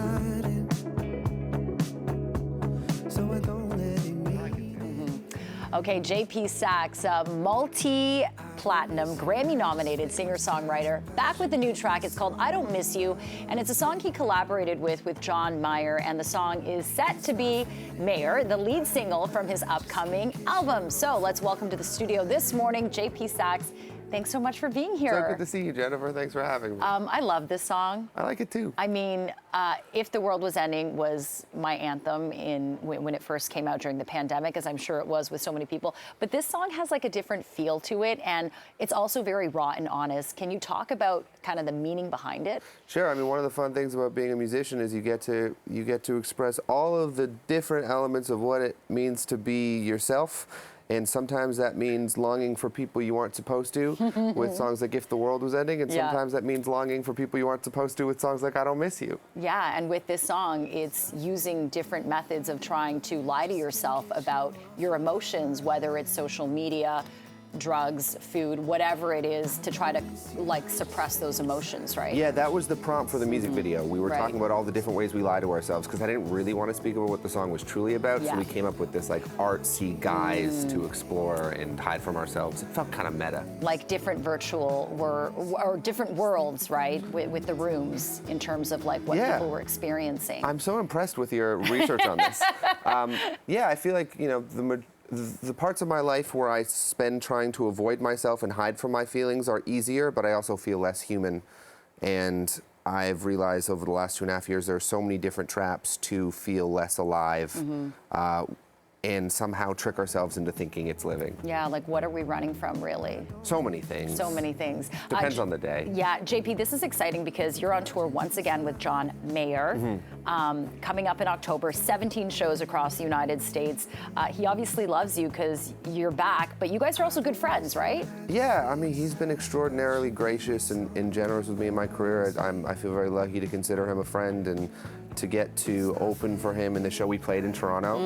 deciding. So I don't let it mean. Okay, JP Saxe, multi-platinum, Grammy-nominated singer-songwriter, back with a new track. It's called I Don't Miss You, and it's a song he collaborated with John Mayer, and the song is set to be Mayer, the lead single from his upcoming album. So let's welcome to the studio this morning, JP Saxe. Thanks so much for being here. So good to see you, Jennifer. Thanks for having me. I love this song. I like it too. I mean, If the World Was Ending was my anthem when it first came out during the pandemic, as I'm sure it was with so many people. But this song has like a different feel to it, and it's also very raw and honest. Can you talk about kind of the meaning behind it? Sure. I mean, one of the fun things about being a musician is you get to express all of the different elements of what it means to be yourself. And sometimes that means longing for people you aren't supposed to with songs like If the World Was Ending, and sometimes that means longing for people you aren't supposed to with songs like I Don't Miss You. Yeah, and with this song, it's using different methods of trying to lie to yourself about your emotions, whether it's social media, drugs, food, whatever it is, to try to like suppress those emotions, right? Yeah, that was the prompt for the music video. We were Right. talking about all the different ways we lie to ourselves because I didn't really want to speak about what the song was truly about, so we came up with this like artsy guise to explore and hide from ourselves. It felt kind of meta. Like different virtual or different worlds, right? With the rooms in terms of like what people were experiencing. I'm so impressed with your research on this. Yeah, I feel like, you know, the parts of my life where I spend trying to avoid myself and hide from my feelings are easier, but I also feel less human. And I've realized over the last 2.5 years there are so many different traps to feel less alive and somehow trick ourselves into thinking it's living. Yeah, like what are we running from, really? So many things. So many things. Depends on the day. Yeah, JP, this is exciting because you're on tour once again with John Mayer. Coming up in October, 17 shows across the United States. He obviously loves you because you're back, but you guys are also good friends, right? Yeah, I mean, he's been extraordinarily gracious and generous with me in my career. I feel very lucky to consider him a friend and to get to open for him in the show we played in Toronto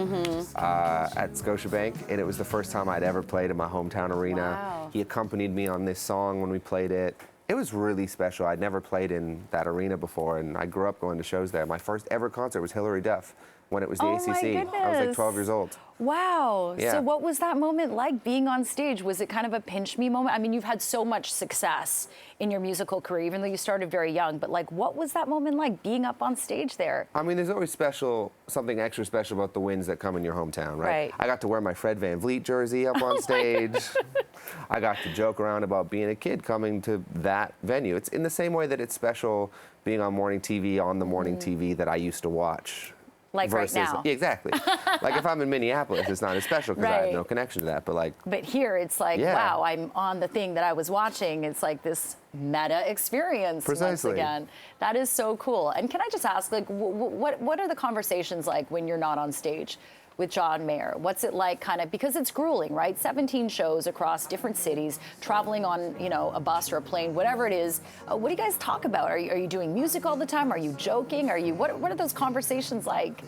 at Scotiabank, and it was the first time I'd ever played in my hometown arena. Wow. He accompanied me on this song when we played it. It was really special. I'd never played in that arena before, and I grew up going to shows there. My first ever concert was Hilary Duff when it was the ACC. My goodness. I was like 12 years old. Wow. Yeah. So what was that moment like being on stage? Was it kind of a pinch me moment? I mean, you've had so much success in your musical career, even though you started very young, but like, what was that moment like being up on stage there? I mean, there's always something extra special about the wins that come in your hometown, right? Right. I got to wear my Fred VanVleet jersey up on stage. I got to joke around about being a kid coming to that venue. It's in the same way that it's special being on morning TV, on the morning TV that I used to watch. Like versus, right now. Yeah, exactly. Like if I'm in Minneapolis, it's not as special because I have no connection to that. But like. But here it's like, wow, I'm on the thing that I was watching. It's like this meta experience once again. That is so cool. And can I just ask, like, what are the conversations like when you're not on stage with John Mayer? What's it like kind of, because it's grueling, right? 17 shows across different cities, traveling on, you know, a bus or a plane, whatever it is. What do you guys talk about? Are you doing music all the time? Are you joking? What are those conversations like?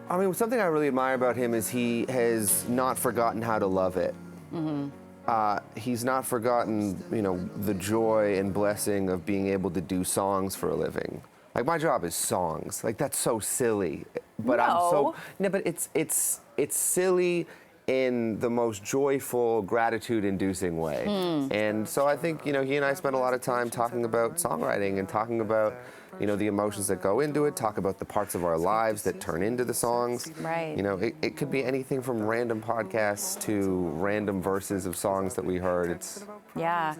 I mean, something I really admire about him is he has not forgotten how to love it. He's not forgotten, you know, the joy and blessing of being able to do songs for a living. Like my job is songs. Like that's so silly. But but it's silly in the most joyful, gratitude-inducing way. And so I think, you know, he and I spent a lot of time talking about songwriting and talking about, you know, the emotions that go into it, talk about the parts of our lives that turn into the songs. Right. You know, it could be anything from random podcasts to random verses of songs that we heard. Yeah.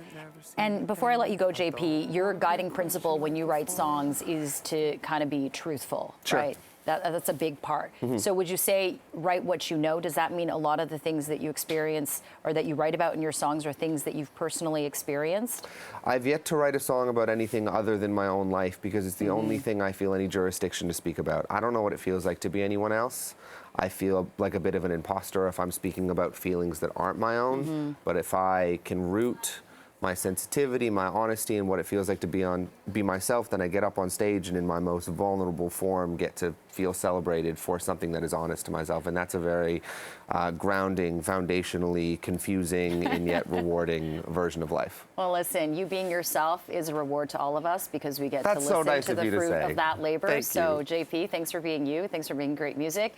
And before I let you go, JP, your guiding principle when you write songs is to kind of be truthful, right? That's a big part. So would you say write what you know? Does that mean a lot of the things that you experience or that you write about in your songs are things that you've personally experienced? I've yet to write a song about anything other than my own life because it's the only thing I feel any jurisdiction to speak about. I don't know what it feels like to be anyone else. I feel like a bit of an imposter if I'm speaking about feelings that aren't my own. But if I can root my sensitivity, my honesty, and what it feels like to be myself, then I get up on stage and in my most vulnerable form get to feel celebrated for something that is honest to myself. And that's a very grounding, foundationally confusing, and yet rewarding version of life. Well, listen, you being yourself is a reward to all of us because we get to listen so nice to of the you to fruit say. of that labor. Thank So, you. JP, thanks for being you. Thanks for being great music.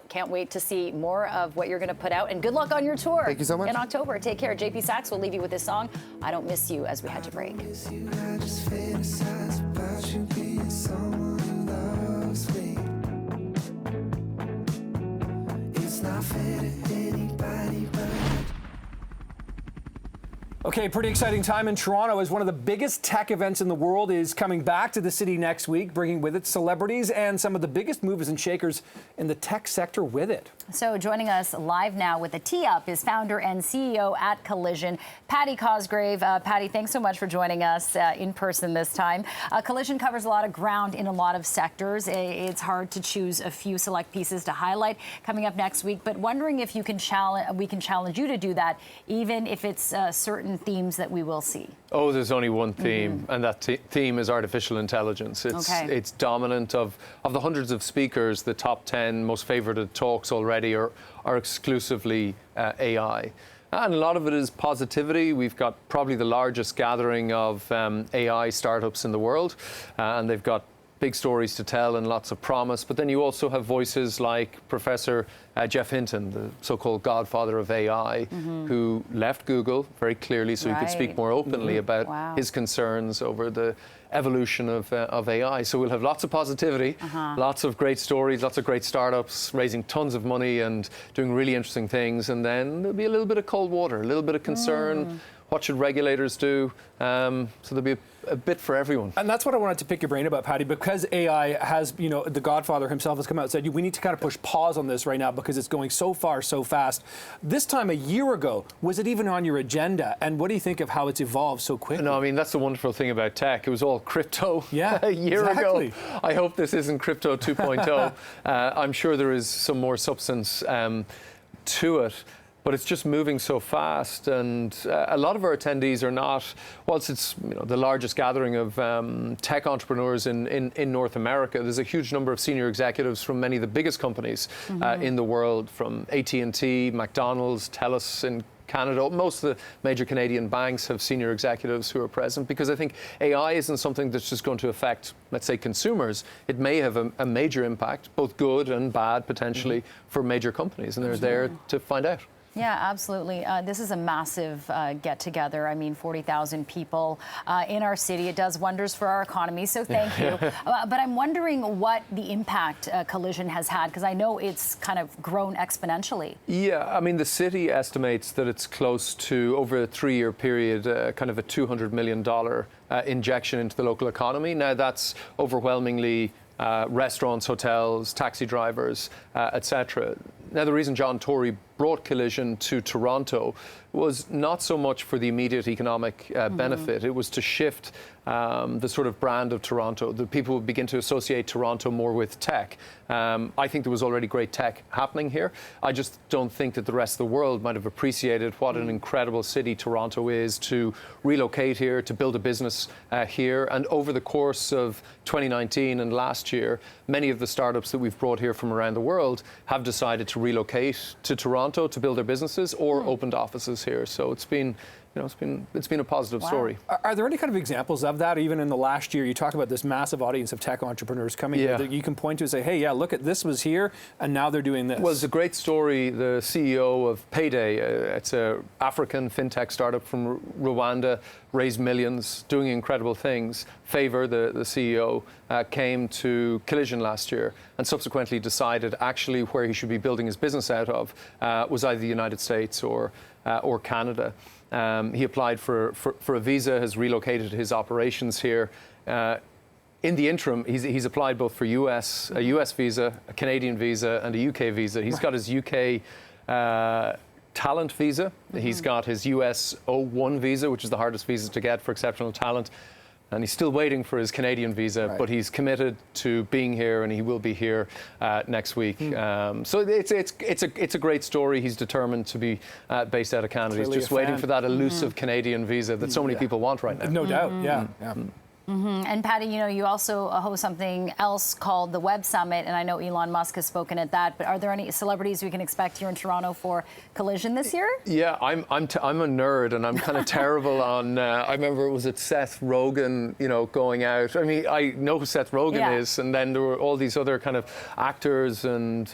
Can't wait to see more of what you're going to put out. And good luck on your tour. Thank you so much. In October. Take care. JP Saxe will leave you with this song, I Don't Miss You, as we head to break. I just fantasize about you being someone who loves me. It's not fair to anybody but Okay, pretty exciting time in Toronto as one of the biggest tech events in the world is coming back to the city next week, bringing with it celebrities and some of the biggest movers and shakers in the tech sector with it. So joining us live now with a tee-up is founder and CEO at Collision, Patty Cosgrave. Patty, thanks so much for joining us in person this time. Collision covers a lot of ground in a lot of sectors. It's hard to choose a few select pieces to highlight coming up next week, but wondering if we can challenge you to do that, even if it's certain themes that we will see. Oh, there's only one theme, and that theme is artificial intelligence. It's dominant of the hundreds of speakers. The top 10 most favorited talks already are exclusively AI. And a lot of it is positivity. We've got probably the largest gathering of AI startups in the world, and they've got big stories to tell and lots of promise. But then you also have voices like Professor Jeff Hinton, the so-called godfather of AI, who left Google very clearly so he could speak more openly about his concerns over the evolution of AI. So we'll have lots of positivity, lots of great stories, lots of great startups raising tons of money and doing really interesting things. And then there'll be a little bit of cold water, a little bit of concern. What should regulators do? So there'll be a bit for everyone. And that's what I wanted to pick your brain about, Patty, because AI has, the godfather himself has come out and said, we need to kind of push pause on this right now because it's going so far, so fast. This time a year ago, was it even on your agenda? And what do you think of how it's evolved so quickly? No, I mean, that's the wonderful thing about tech. It was all crypto a year ago. I hope this isn't crypto 2.0. I'm sure there is some more substance to it. But it's just moving so fast, and a lot of our attendees are not, whilst it's the largest gathering of tech entrepreneurs in North America, there's a huge number of senior executives from many of the biggest companies in the world, from AT&T, McDonald's, TELUS in Canada. Most of the major Canadian banks have senior executives who are present, because I think AI isn't something that's just going to affect, let's say, consumers. It may have a major impact, both good and bad potentially, for major companies, and they're there to find out. Yeah, absolutely. This is a massive get-together. I mean, 40,000 people in our city. It does wonders for our economy, so thank you. But I'm wondering what the impact Collision has had, because I know it's kind of grown exponentially. Yeah, I mean, the city estimates that it's close to, over a 3-year period, kind of a $200 million injection into the local economy. Now, that's overwhelmingly restaurants, hotels, taxi drivers, etc. Now, the reason John Tory brought Collision to Toronto was not so much for the immediate economic benefit. It was to shift the sort of brand of Toronto. The people would begin to associate Toronto more with tech. I think there was already great tech happening here. I just don't think that the rest of the world might have appreciated what an incredible city Toronto is, to relocate here, to build a business here. And over the course of 2019 and last year, many of the startups that we've brought here from around the world have decided to relocate to Toronto to build their businesses or opened offices here. So it's been it's been a positive story. Are there any kind of examples of that, even in the last year? You talk about this massive audience of tech entrepreneurs coming here that you can point to and say, hey, yeah, look at this was here, and now they're doing this. Well, it's a great story. The CEO of Payday, it's an African fintech startup from Rwanda, raised millions, doing incredible things. Favor, the CEO, came to Collision last year and subsequently decided actually where he should be building his business out of was either the United States or Canada. He applied for a visa, has relocated his operations here. In the interim, he's applied both for a US visa, a Canadian visa, and a UK visa. He's got his UK talent visa. He's got his US O1 visa, which is the hardest visa to get for exceptional talent. and he's still waiting for his Canadian visa, but he's committed to being here, and he will be here next week. So it's a great story. He's determined to be based out of Canada. He's just waiting for that elusive Canadian visa that so many people want right now. No doubt, yeah. And Patty, you also host something else called the Web Summit, and I know Elon Musk has spoken at that. But are there any celebrities we can expect here in Toronto for Collision this year? Yeah, I'm a nerd, and I'm kind of terrible on. I remember it was at Seth Rogen, going out. I mean, I know who Seth Rogen is, and then there were all these other kind of actors and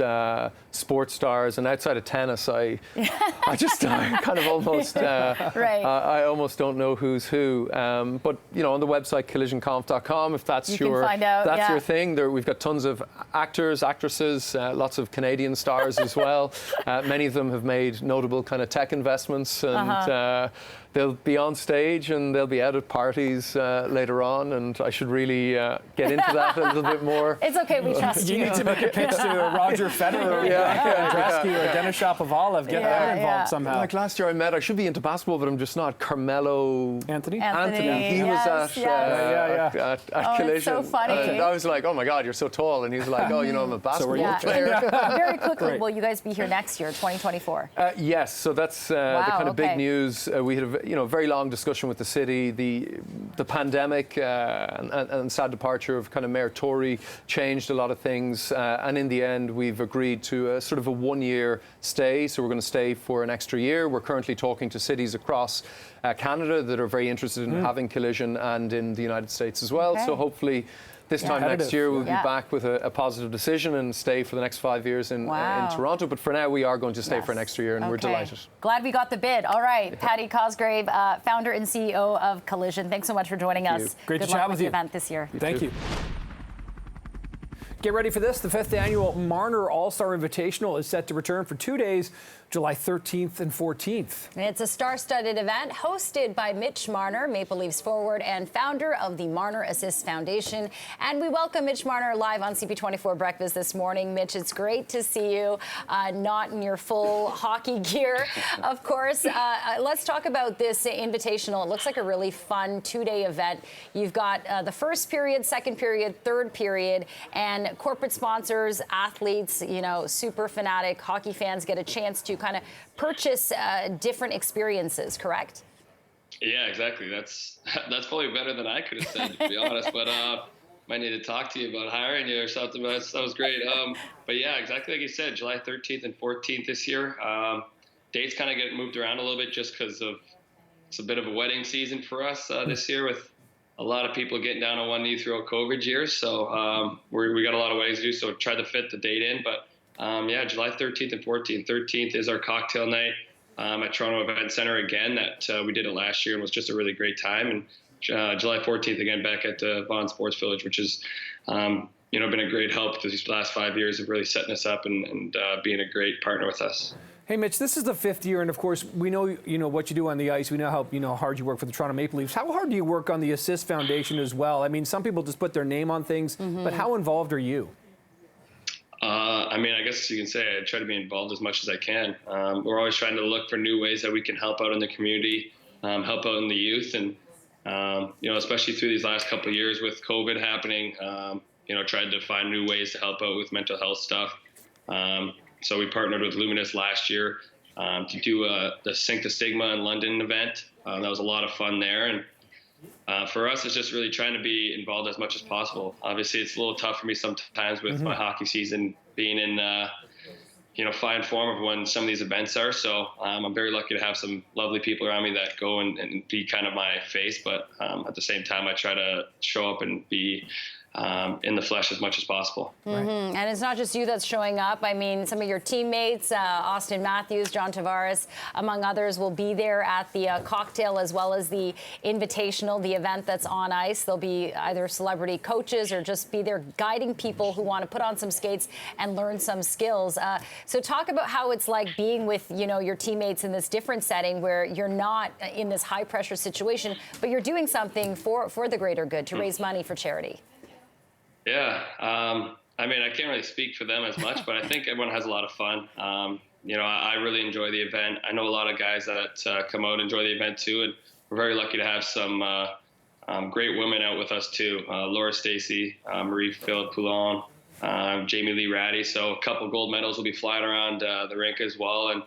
sports stars, and outside of tennis, I kind of almost I almost don't know who's who. But on the website collisionconf.com, if that's your thing, we've got tons of actors, actresses, lots of Canadian stars as well. Many of them have made notable kind of tech investments, and they'll be on stage and they'll be out at parties later on, and I should really get into that a little bit more. It's okay, we trust you. You need to make a pitch to Roger Federer, Andreescu, or Denis Shapovalov. Get them involved somehow. Like last year I should be into basketball, but I'm just not. Carmelo Anthony. He was at Collision. It's so funny. And I was like, oh my God, you're so tall. And he was like, oh, I'm a basketball player. Very quickly, will you guys be here next year, 2024? Yes, so that's the kind of big news. We had a very long discussion with the city. The pandemic and sad departure of kind of Mayor Tory changed a lot of things. And in the end, we've agreed to sort of a 1-year stay. So we're going to stay for an extra year. We're currently talking to cities across Canada that are very interested in having Collision, and in the United States as well. So hopefully this time next year we'll be back with a positive decision and stay for the next 5 years in Toronto. But for now we are going to stay for an extra year, and we're delighted. Glad we got the bid. All right, Patty Cosgrave, founder and CEO of Collision. Thanks so much for joining us. Great to chat with the you. event this year. Thank you. Get ready for this. The 5th annual Marner All-Star Invitational is set to return for 2 days, July 13th and 14th. It's a star-studded event hosted by Mitch Marner, Maple Leafs forward and founder of the Marner Assist Foundation. And we welcome Mitch Marner live on CP24 Breakfast this morning. Mitch, it's great to see you, not in your full hockey gear, of course. Let's talk about this invitational. It looks like a really fun 2-day event. You've got the first period, second period, third period, and corporate sponsors, athletes, super fanatic hockey fans get a chance to kind of purchase different experiences, correct? Yeah, exactly. That's probably better than I could have said, to be honest. But might need to talk to you about hiring you or something. But that was great. But yeah, exactly like you said, July 13th and 14th this year. Dates kind of get moved around a little bit just because it's a bit of a wedding season for us this year, with a lot of people getting down on one knee throughout COVID years. So we got a lot of weddings to do, so tried to fit the date in. But July 13th and 14th. 13th is our cocktail night at Toronto Event Center again. That we did it last year and was just a really great time. And July 14th again back at the Vaughan Sports Village, which has been a great help these last 5 years of really setting us up and being a great partner with us. Hey, Mitch, this is the 5th year, and of course, we know what you do on the ice. We know how hard you work for the Toronto Maple Leafs. How hard do you work on the Assist Foundation as well? I mean, some people just put their name on things, but how involved are you? I guess you can say I try to be involved as much as I can. We're always trying to look for new ways that we can help out in the community, help out in the youth, and especially through these last couple of years with COVID happening, tried to find new ways to help out with mental health stuff. So we partnered with Luminous last year to do the Sink the Stigma in London event. That was a lot of fun there. And for us, it's just really trying to be involved as much as possible. Obviously, it's a little tough for me sometimes with my hockey season being in, fine form of when some of these events are. So I'm very lucky to have some lovely people around me that go and be kind of my face. But at the same time, I try to show up and be in the flesh as much as possible. And it's not just you that's showing up. I mean, some of your teammates, Austin Matthews, John Tavares, among others, will be there at the cocktail as well as the invitational, the event that's on ice. They'll be either celebrity coaches or just be there guiding people who want to put on some skates and learn some skills. So talk about how it's like being with, your teammates in this different setting where you're not in this high pressure situation, but you're doing something for the greater good to raise money for charity. Yeah, I can't really speak for them as much, but I think everyone has a lot of fun. I really enjoy the event. I know a lot of guys that come out and enjoy the event too, and we're very lucky to have some great women out with us too. Laura Stacy, Marie Phil Poulon, Jamie Lee Ratty. So a couple gold medals will be flying around the rink as well. And,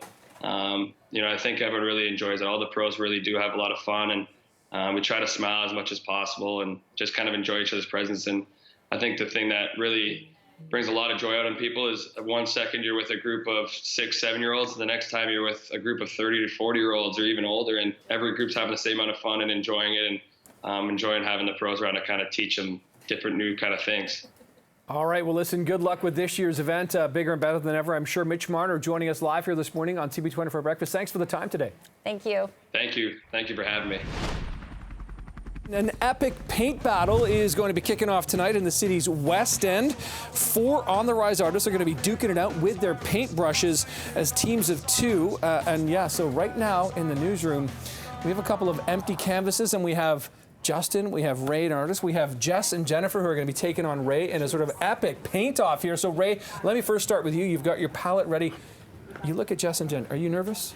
I think everyone really enjoys it. All the pros really do have a lot of fun, and we try to smile as much as possible and just kind of enjoy each other's presence. And I think the thing that really brings a lot of joy out in people is 1 second you're with a group of 6, 7-year-olds, and the next time you're with a group of 30 to 40-year-olds or even older, and every group's having the same amount of fun and enjoying it, and enjoying having the pros around to kind of teach them different new kind of things. All right, well, listen, good luck with this year's event. Bigger and better than ever, I'm sure. Mitch Marner joining us live here this morning on CP24 Breakfast. Thanks for the time today. Thank you. Thank you. Thank you for having me. An epic paint battle is going to be kicking off tonight in the city's West End. 4 on-the-rise artists are going to be duking it out with their paintbrushes as teams of 2. So right now in the newsroom, we have a couple of empty canvases, and we have Justin, we have Ray, an artist. We have Jess and Jennifer, who are going to be taking on Ray in a sort of epic paint-off here. So Ray, let me first start with you. You've got your palette ready. You look at Jess and Jen. Are you nervous?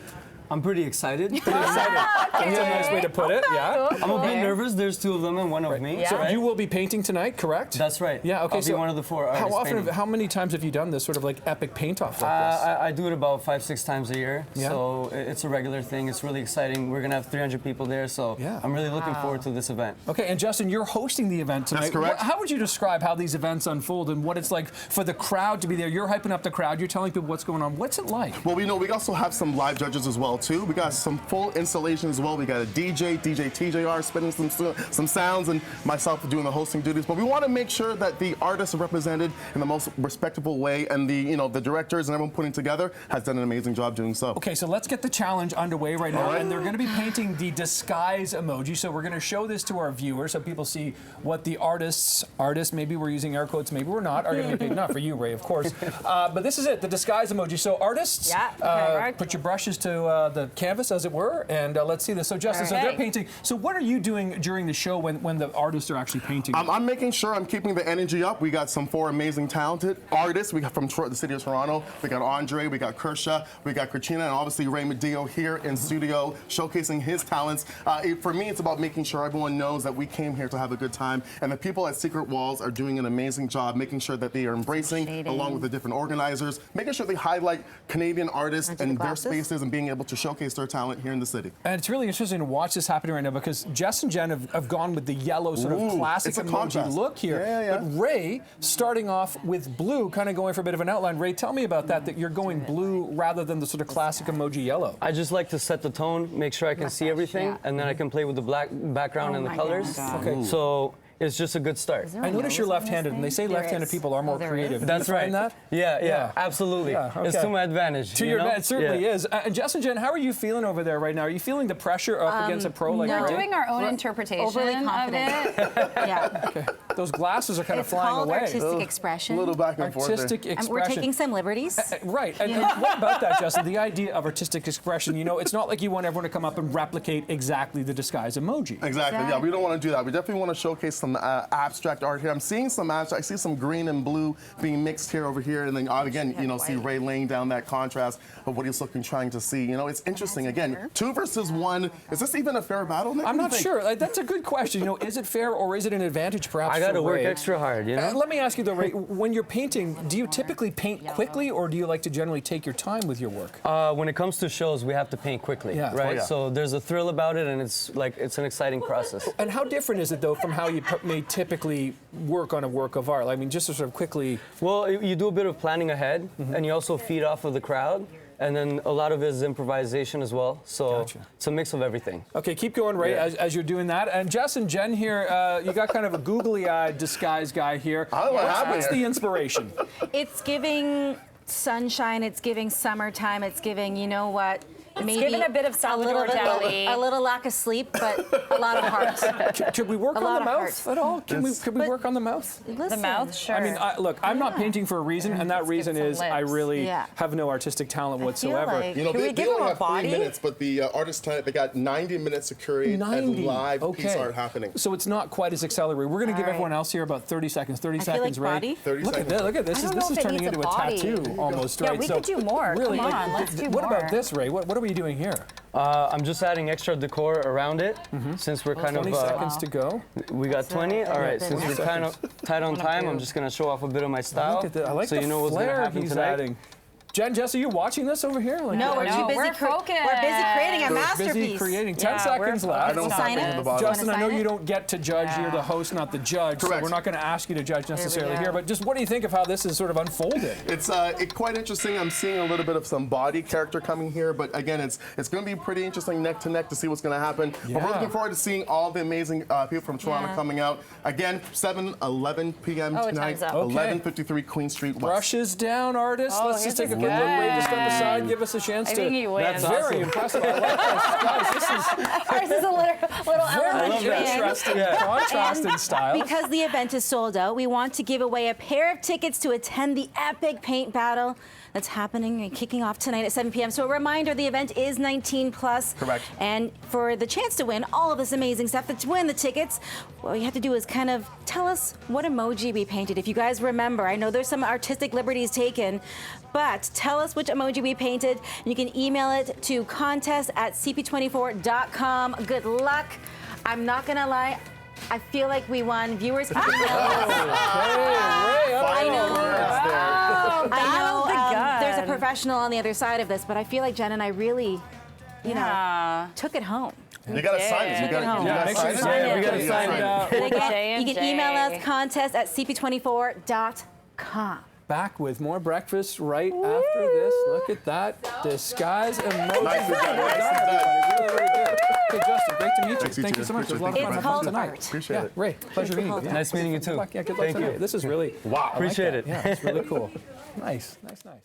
I'm pretty excited. Pretty excited. That's a nice way to put it, yeah. I'm a bit nervous. There's 2 of them and one of me. Yeah. So you will be painting tonight, correct? That's right. Yeah, okay. I'll be one of the 4 artists. How many times have you done this sort of like epic paint-off like this? I do it about 5-6 times a year. Yeah. So it's a regular thing. It's really exciting. We're going to have 300 people there. So Yeah. I'm really looking forward to this event. Okay, and Justin, you're hosting the event tonight. That's correct. How would you describe how these events unfold and what it's like for the crowd to be there? You're hyping up the crowd. You're telling people what's going on. What's it like? Well, we also have some live judges as well too. We got some full installation as well. We got a DJ TJR spinning some sounds, and myself doing the hosting duties. But we want to make sure that the artists are represented in the most respectable way, and the directors and everyone putting together has done an amazing job doing so. Okay, so let's get the challenge underway right now, All right. and they're going to be painting the disguise emoji. So we're going to show this to our viewers so people see what the artists, maybe we're using air quotes, maybe we're not, are going to be painting. Not for you, Ray, of course. But this is it, the disguise emoji. So artists, put your brushes to the canvas, as it were, and let's see this. So Justin, so they're painting. So what are you doing during the show when the artists are actually painting? I'm making sure I'm keeping the energy up. We got some 4 amazing, talented artists. We got from the city of Toronto. We got Andre, we got Kersha, we got Katrina, and obviously Ray Medeo here in studio showcasing his talents. For me, it's about making sure everyone knows that we came here to have a good time, and the people at Secret Walls are doing an amazing job making sure that they are embracing, along with the different organizers, making sure they highlight Canadian artists and their spaces and being able to showcase their talent here in the city. And it's really interesting to watch this happening right now because Jess and Jen have gone with the yellow sort of classic it's a emoji contrast. look here. Yeah. But Ray, starting off with blue, kind of going for a bit of an outline. Ray, tell me about that you're going blue rather than the sort of classic emoji yellow. I just like to set the tone, make sure I can see everything, and then I can play with the black background and the colors. Okay. So it's just a good start. I notice you're left-handed, and they say left-handed people are more creative. That's Do you find right. that? Yeah, absolutely. Yeah, okay. It's to my advantage. To your advantage, it certainly is. And Jess and Jen, how are you feeling over there right now? Are you feeling the pressure up against a pro like Ray? We're doing our own interpretation overly confident. of it. Yeah. Okay. Those glasses are kind of flying called away. artistic expression. A little back and forth there. Artistic expression. We're taking some liberties. Right. And what about that, Justin? The idea of artistic expression, it's not like you want everyone to come up and replicate exactly the disguise emoji. Exactly. Yeah, we don't want to do that. We definitely want to showcase some abstract art here. I'm seeing some abstract. I see some green and blue being mixed here over here, and then again, see Ray laying down that contrast of what he's trying to see. It's interesting. Again, 2 versus 1. Is this even a fair battle, Nick? I'm not sure. That's a good question. Is it fair or is it an advantage perhaps I got to for work Ray? extra hard, Let me ask you though, Ray, when you're painting, do you typically paint quickly or do you like to generally take your time with your work? When it comes to shows, we have to paint quickly, right? So there's a thrill about it, and it's an exciting process. And how different is it though from how you may typically work on a work of art? I mean, just to sort of quickly. Well, you do a bit of planning ahead, and you also feed off of the crowd. And then a lot of it is improvisation as well. So it's a mix of everything. Okay, keep going, Ray, as you're doing that. And Jess and Jen here, you got kind of a googly-eyed disguise guy here. What's the inspiration? It's giving sunshine. It's giving summertime. It's giving, maybe giving a bit of Salvador Dali. A little lack of sleep, but a lot of heart. Could we work on the mouth at all? Could we work on the mouth? Listen, The mouth, sure. I mean, look, I'm not painting for a reason, and that reason give it is some I lips. really Yeah. have no artistic talent feel whatsoever. like- Can we they give only them a have 3 body? minutes, but the artists tonight, they got 90 minutes to curate 90. a live piece Okay. art happening. So it's not quite as accelerated. We're going to give right. everyone else here about 30 seconds. 30 I feel seconds, like Ray. body. 30 Look at seconds. this. Look at this. I don't This know is if it turning needs into a a body. tattoo almost, Yeah, right? we could do more. Really, Come on, let's do what more. about this, Ray? What are we doing here? I'm just adding extra decor around it since we're kind 20 of. seconds to go. We got 20. All right. Since we're kind of tight on time, I'm just gonna show off a bit of my style. Look at that. I like so the you know what's gonna flair happen he's tonight. adding. Jen, Jess, are you watching this over here? Like, No, we're too busy. we're focused. We're busy creating a We're masterpiece. busy creating. 10 Yeah, seconds we're left. I don't sign sign it? the bottom. Justin, I know sign it? you don't get to judge. You're the host, not the judge. Correct. So we're not going to ask you to judge necessarily go. here. But just what do you think of how this is sort of unfolded? It's quite interesting. I'm seeing a little bit of some body character coming here, but again, it's going to be pretty interesting neck to neck to see what's going to happen. But we're Yeah. looking forward to seeing all the amazing people from Toronto Yeah. coming out. Again, 7:11 p.m. Oh, tonight, time's up. Okay. 1153 Queen Street West. Brushes down, artists. Oh, Let's just take here's a a quick look. Ray, good just step aside. one. Give us a chance I to. think he wins. That's very impressive. I like this. Guys, this is Ours is a little very elementary. interesting contrast in style. Because the event is sold out, we want to give away a pair of tickets to attend the epic paint battle that's happening and kicking off tonight at 7 p.m. So a reminder, the event is 19 plus. Correct. And for the chance to win all of this amazing stuff, to win the tickets, what you have to do is kind of tell us what emoji we painted. If you guys remember, I know there's some artistic liberties taken, but tell us which emoji we painted. You can email it to contest@cp24.com. Good luck. I'm not gonna lie, I feel like we won. Viewers can email us. I know. I know there's a professional on the other side of this, but I feel like Jen and I really, you know, took it home. You got to sign it. You got Yeah, to make sure you sign sign it. it. We gotta sign it. Again, you can email us J&J. contest@cp24.com. Back with more breakfast right after this. Look at that disguise emoji. Nicely done, Well nicely done, done. everybody. Really, really good. Okay, Justin, great to meet you. Thanks, you Thank too. you so much. It was a lot of Appreciate fun. it. Have It's fun called tonight. art. Appreciate Yeah, it. Ray, pleasure meeting you. Yeah. Nice meeting you too. Good luck. Yeah, good luck Thank tonight. you. This is really. Wow. I like Appreciate that. it. Yeah, it's really cool. Nice, nice, nice.